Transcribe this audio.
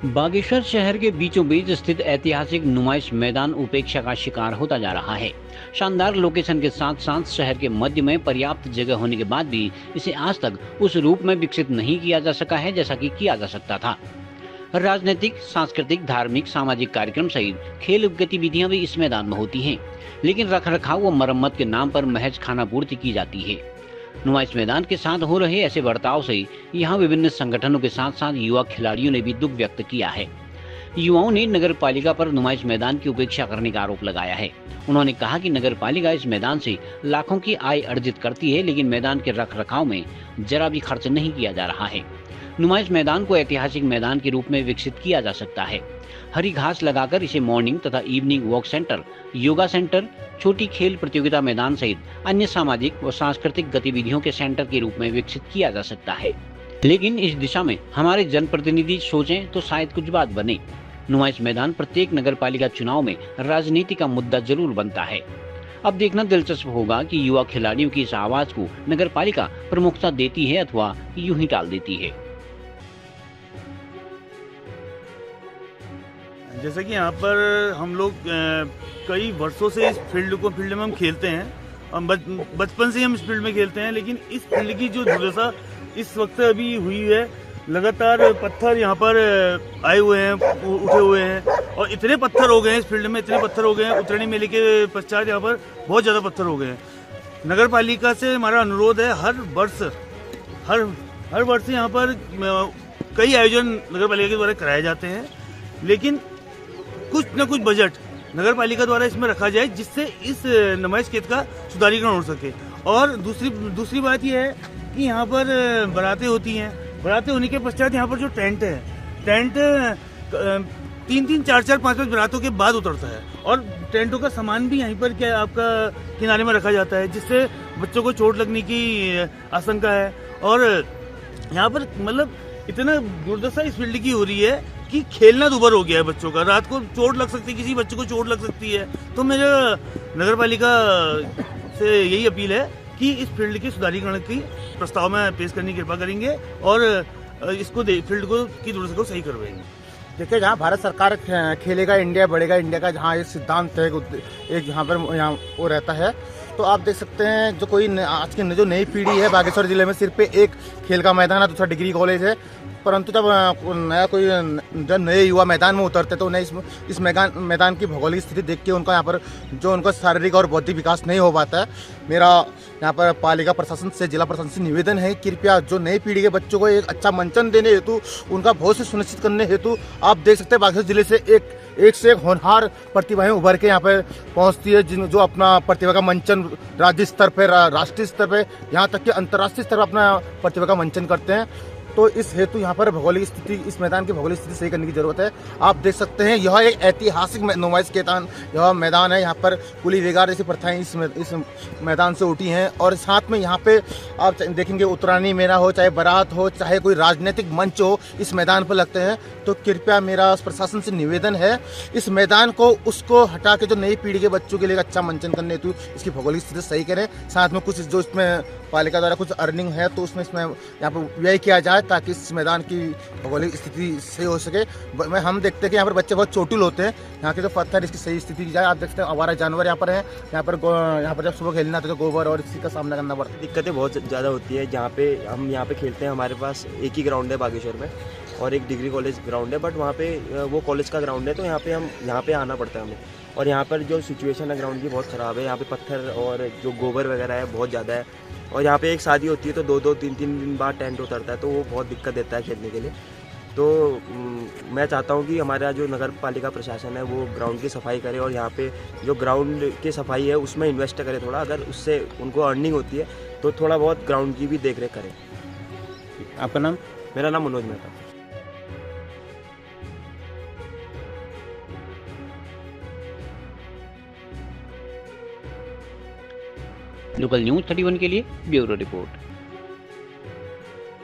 बागेश्वर शहर के बीचों बीच स्थित ऐतिहासिक नुमाइश मैदान उपेक्षा का शिकार होता जा रहा है। शानदार लोकेशन के साथ साथ शहर के मध्य में पर्याप्त जगह होने के बाद भी इसे आज तक उस रूप में विकसित नहीं किया जा सका है जैसा कि किया जा सकता था। राजनीतिक, सांस्कृतिक, धार्मिक, सामाजिक कार्यक्रम सहित खेल गतिविधियां भी इस मैदान में होती हैं, लेकिन रखरखाव व मरम्मत के नाम पर महज खानापूर्ति की जाती है। नुमाइश मैदान के साथ हो रहे ऐसे बर्ताव से यहाँ विभिन्न संगठनों के साथ साथ युवा खिलाड़ियों ने भी दुख व्यक्त किया है। युवाओं ने नगर पालिका पर नुमाइश मैदान की उपेक्षा करने का आरोप लगाया है। उन्होंने कहा कि नगर पालिका इस मैदान से लाखों की आय अर्जित करती है, लेकिन मैदान के रखरखाव में जरा भी खर्च नहीं किया जा रहा है। नुमाइश मैदान को ऐतिहासिक मैदान के रूप में विकसित किया जा सकता है। हरी घास लगाकर इसे मॉर्निंग तथा evening walk centre, yoga centre, छोटी खेल प्रतियोगिता मैदान सहित अन्य सामाजिक व सांस्कृतिक गतिविधियों के सेंटर के रूप में विकसित किया जा सकता है। लेकिन इस दिशा में हमारे जनप्रतिनिधि सोचें तो शायद कुछ बात बने। नुमाइश मैदान प्रत्येक नगर पालिका चुनाव में राजनीति का मुद्दा जरूर बनता है। अब देखना दिलचस्प होगा कि युवा खिलाड़ियों की इस आवाज को नगर पालिका प्रमुखता देती है अथवा यूं ही टाल देती है। जैसा कि यहाँ पर हम लोग कई वर्षों से इस फील्ड में हम खेलते हैं और बचपन से ही हम इस फील्ड में खेलते हैं, लेकिन इस फील्ड की जो दुर्दशा इस वक्त अभी हुई है, लगातार पत्थर यहाँ पर आए हुए हैं, उठे हुए हैं और इतने पत्थर हो गए हैं इस फील्ड में, इतने पत्थर हो गए हैं। उत्तरायणी मेले के पश्चात यहाँ पर बहुत ज़्यादा पत्थर हो गए हैं। नगर पालिका से हमारा अनुरोध है, हर वर्ष यहाँ पर कई आयोजन नगर पालिका के द्वारा कराए जाते हैं, लेकिन कुछ न कुछ बजट नगर पालिका द्वारा इसमें रखा जाए जिससे इस नुमाइश खेत का सुधारीकरण हो सके। और दूसरी बात यह है कि यहाँ पर बारातें होती हैं, बारातें होने के पश्चात यहाँ पर जो टेंट 3-3, 4-4, 5-5 बारातों के बाद उतरता है और टेंटों का सामान भी यहीं पर क्या आपका किनारे में रखा जाता है, जिससे बच्चों को चोट लगने की आशंका है। और यहाँ पर मतलब इतना दुर्दशा इस फील्ड की हो रही है कि खेलना दुभर हो गया है बच्चों का। रात को चोट लग सकती है, किसी बच्चे को चोट लग सकती है। तो मेरा नगर पालिका से यही अपील है कि इस फील्ड के सुधारीकरण की प्रस्ताव में पेश करने की कृपा करेंगे और इसको फील्ड को की दुर्दशा को सही करवाएंगे। देखिए, जहाँ भारत सरकार खेलेगा इंडिया बढ़ेगा इंडिया का जहाँ एक सिद्धांत है, एक यहाँ पर वो रहता है, तो आप देख सकते हैं जो आज की जो नई पीढ़ी है बागेश्वर जिले में सिर्फ एक खेल का मैदान है, दूसरा डिग्री कॉलेज है। परंतु जब नए युवा मैदान में उतरते तो उन्हें इस मैदान की भौगोलिक स्थिति देख के उनका यहाँ पर जो उनका शारीरिक और बौद्धिक विकास नहीं हो पाता है। मेरा यहाँ पर पालिका प्रशासन से, जिला प्रशासन से निवेदन है, कृपया जो नई पीढ़ी के बच्चों को एक अच्छा मंचन देने हेतु, उनका भविष्य सुनिश्चित करने हेतु आप देख सकते हैं बागेश्वर जिले से एक से एक होनहार प्रतिभाएं उभर के यहाँ पर पहुँचती है, जो अपना प्रतिभा का मंचन राज्य स्तर पर, राष्ट्रीय स्तर पर, यहाँ तक कि अंतर्राष्ट्रीय स्तर पर अपना प्रतिभा का मंचन करते हैं। तो इस हेतु यहाँ पर भौगोलिक स्थिति, इस मैदान की भौगोलिक स्थिति सही करने की जरूरत है। आप देख सकते हैं यह एक ऐतिहासिक नुमाइश यह मैदान है। यहाँ पर कुली वेगार जैसी प्रथाएं इस मैदान से उठी हैं और साथ में यहाँ पे आप देखेंगे उत्तरायणी मेला हो, चाहे बारात हो, चाहे कोई राजनीतिक मंच हो, इस मैदान पर लगते हैं। तो कृपया मेरा प्रशासन से निवेदन है, इस मैदान को उसको हटा के जो नई पीढ़ी के बच्चों के लिए अच्छा मंचन करने हेतु इसकी भौगोलिक स्थिति सही करें। साथ में कुछ जो इसमें पालिका द्वारा कुछ अर्निंग है तो उसमें यहाँ पर व्यय किया जाए ताकि इस मैदान की भौगोलिक स्थिति सही हो सके। हम देखते हैं कि यहाँ पर बच्चे बहुत चोटिल होते हैं, यहाँ के जो पत्थर इसकी सही स्थिति की जाए। आप देखते हैं आवारा जानवर यहाँ पर हैं, यहाँ पर जब सुबह खेलना तो गोबर और इसी का सामना करना पड़ता है। दिक्कतें बहुत ज़्यादा होती है। जहाँ पे हम यहाँ पे खेलते हैं, हमारे पास एक ही ग्राउंड है बागेश्वर में और एक डिग्री कॉलेज ग्राउंड है, बट वहाँ पे वो कॉलेज का ग्राउंड है, तो यहाँ पे आना पड़ता है हमें। और यहाँ पर जो सिचुएशन है ग्राउंड की बहुत ख़राब है। यहाँ पे पत्थर और जो गोबर वगैरह है बहुत ज़्यादा है और यहाँ पे एक शादी होती है तो 2-2, 3-3 दिन बाद टेंट उतरता है, तो वो बहुत दिक्कत देता है खेलने के लिए। तो मैं चाहता हूँ कि हमारा जो नगर पालिका प्रशासन है वो ग्राउंड की सफाई करे और यहाँ पे जो ग्राउंड की सफाई है उसमें इन्वेस्ट करे थोड़ा। अगर उससे उनको अर्निंग होती है तो थोड़ा बहुत ग्राउंड की भी देख रेख करें। आपका नाम? मेरा नाम मनोज मेहता। लोकल न्यूज़ 31 के लिए ब्यूरो रिपोर्ट।